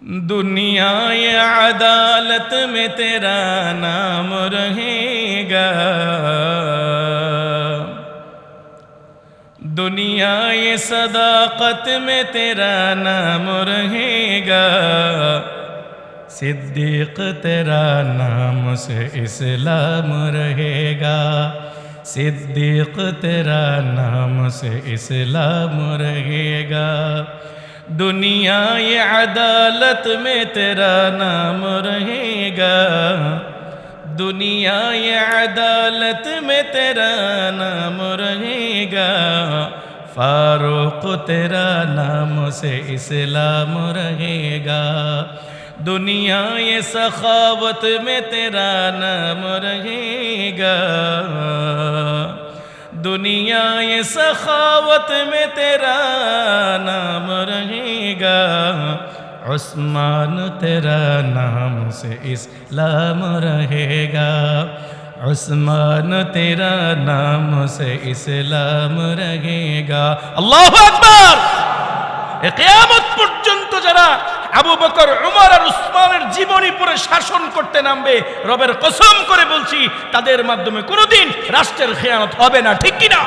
दुनिया ये अदालत में तेरा नाम रहेगा, दुनिया ये सदाकत में तेरा नाम रहेगा, सिद्दीक तेरा नाम से इस्लाम रहेगा, सिद्दीक तेरा नाम से इस्लाम रहेगा। दुनिया ये अदालत में तेरा नाम रहेगा, दुनिया ये अदालत में तेरा नाम रहेगा, फारूक तेरा नाम से इस्लाम रहेगा। दुनिया ये सखावत में तेरा नाम रहेगा, दुनिया ये सखावत में तेरा नाम रहेगा, उस्मान तेरा नाम से इस्लाम रहेगा, उस्मान तेरा नाम से इस्लाम रहेगा। अल्लाहु আকবার। কিয়ামত পর্যন্ত যারা আবু বকর, উমর আর উসমানের জীবনী পড়ে শাসন করতে নামবে, রবের কসম করে বলছি তাদের মাধ্যমে কোনোদিন রাষ্ট্রের খেয়ানত হবে না, ঠিক কিনা?